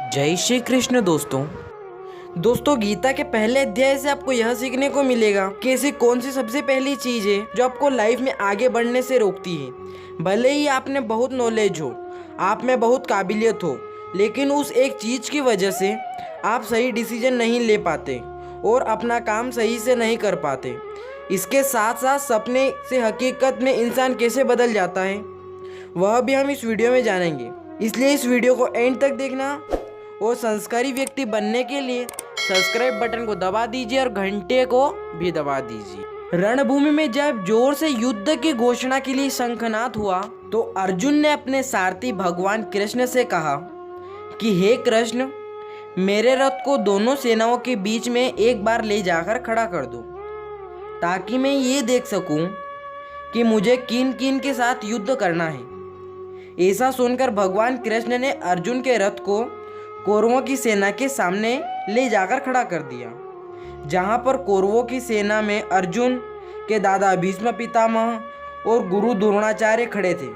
जय श्री कृष्ण दोस्तों गीता के पहले अध्याय से आपको यह सीखने को मिलेगा कि ऐसी कौन सी सबसे पहली चीज है जो आपको लाइफ में आगे बढ़ने से रोकती है। भले ही आप में बहुत नॉलेज हो, आप में बहुत काबिलियत हो, लेकिन उस एक चीज की वजह से आप सही डिसीजन नहीं ले पाते और अपना काम सही से नहीं कर पाते। इसके साथ साथ सपने से हकीकत में इंसान कैसे बदल जाता है वह भी हम इस वीडियो में जानेंगे। इसलिए इस वीडियो को एंड तक देखना और संस्कारी व्यक्ति बनने के लिए सब्सक्राइब बटन को दबा दीजिए और घंटे को भी दबा दीजिए। रणभूमि में जब जोर से युद्ध की घोषणा के लिए शंखनाद हुआ तो अर्जुन ने अपने सारथी भगवान कृष्ण से कहा कि हे कृष्ण, मेरे रथ को दोनों सेनाओं के बीच में एक बार ले जाकर खड़ा कर दो ताकि मैं ये देख सकूं कि मुझे किन किन के साथ युद्ध करना है। ऐसा सुनकर भगवान कृष्ण ने अर्जुन के रथ को कौरवों की सेना के सामने ले जाकर खड़ा कर दिया, जहां पर कौरवों की सेना में अर्जुन के दादा भीष्म पितामह और गुरु द्रोणाचार्य खड़े थे।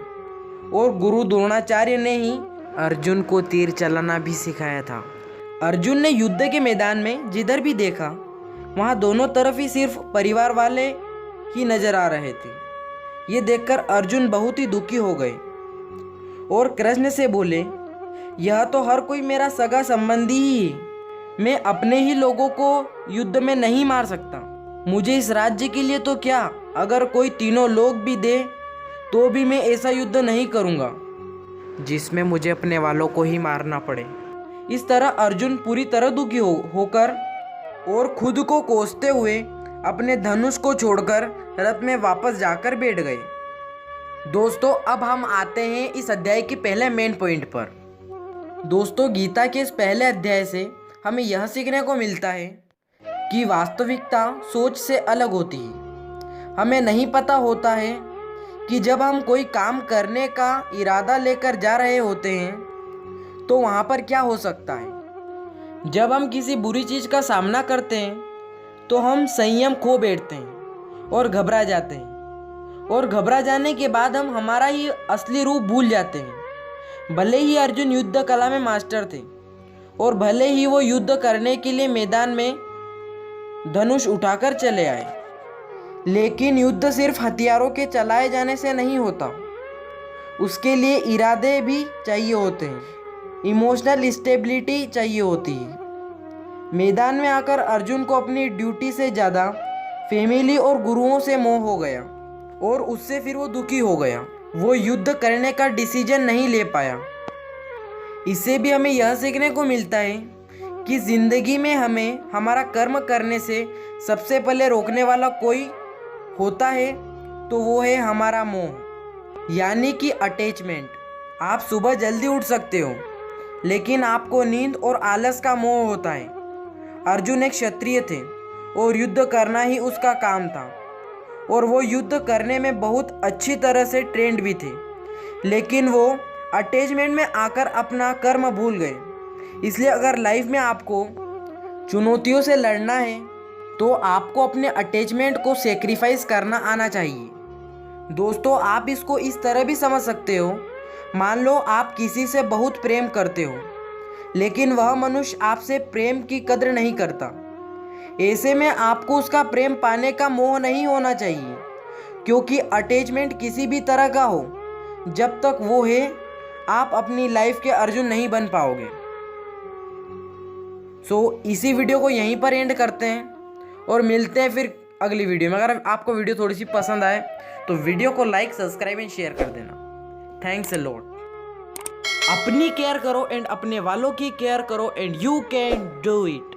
और गुरु द्रोणाचार्य ने ही अर्जुन को तीर चलाना भी सिखाया था। अर्जुन ने युद्ध के मैदान में जिधर भी देखा वहां दोनों तरफ ही सिर्फ परिवार वाले ही नजर आ रहे थे। ये देखकर अर्जुन बहुत ही दुखी हो गए और कृष्ण से बोले, यह तो हर कोई मेरा सगा संबंधी ही है, मैं अपने ही लोगों को युद्ध में नहीं मार सकता। मुझे इस राज्य के लिए तो क्या, अगर कोई तीनों लोग भी दे तो भी मैं ऐसा युद्ध नहीं करूँगा जिसमें मुझे अपने वालों को ही मारना पड़े। इस तरह अर्जुन पूरी तरह दुखी होकर और खुद को कोसते हुए अपने धनुष को छोड़कर रथ में वापस जाकर बैठ गए। दोस्तों अब हम आते हैं इस अध्याय के पहले मेन पॉइंट पर। दोस्तों गीता के इस पहले अध्याय से हमें यह सीखने को मिलता है कि वास्तविकता सोच से अलग होती है। हमें नहीं पता होता है कि जब हम कोई काम करने का इरादा लेकर जा रहे होते हैं तो वहाँ पर क्या हो सकता है। जब हम किसी बुरी चीज़ का सामना करते हैं तो हम संयम खो बैठते हैं और घबरा जाते हैं, और घबरा जाने के बाद हम हमारा ही असली रूप भूल जाते हैं। भले ही अर्जुन युद्ध कला में मास्टर थे और भले ही वो युद्ध करने के लिए मैदान में धनुष उठाकर चले आए, लेकिन युद्ध सिर्फ हथियारों के चलाए जाने से नहीं होता, उसके लिए इरादे भी चाहिए होते हैं, इमोशनल स्टेबिलिटी चाहिए होती है। मैदान में आकर अर्जुन को अपनी ड्यूटी से ज़्यादा फैमिली और गुरुओं से मोह हो गया और उससे फिर वो दुखी हो गया। वो युद्ध करने का डिसीजन नहीं ले पाया। इससे भी हमें यह सीखने को मिलता है कि ज़िंदगी में हमें हमारा कर्म करने से सबसे पहले रोकने वाला कोई होता है तो वो है हमारा मोह, यानी कि अटैचमेंट। आप सुबह जल्दी उठ सकते हो लेकिन आपको नींद और आलस का मोह होता है। अर्जुन एक क्षत्रिय थे और युद्ध करना ही उसका काम था और वो युद्ध करने में बहुत अच्छी तरह से ट्रेंड भी थे, लेकिन वो अटैचमेंट में आकर अपना कर्म भूल गए। इसलिए अगर लाइफ में आपको चुनौतियों से लड़ना है तो आपको अपने अटैचमेंट को सेक्रीफाइस करना आना चाहिए। दोस्तों आप इसको इस तरह भी समझ सकते हो, मान लो आप किसी से बहुत प्रेम करते हो लेकिन वह मनुष्य आपसे प्रेम की कद्र नहीं करता। ऐसे में आपको उसका प्रेम पाने का मोह नहीं होना चाहिए, क्योंकि अटैचमेंट किसी भी तरह का हो, जब तक वो है आप अपनी लाइफ के अर्जुन नहीं बन पाओगे। इसी वीडियो को यहीं पर एंड करते हैं और मिलते हैं फिर अगली वीडियो में। अगर आपको वीडियो थोड़ी सी पसंद आए तो वीडियो को लाइक, सब्सक्राइब एंड शेयर कर देना। Thanks a lot. अपनी केयर करो एंड अपने वालों की केयर करो and you can do it.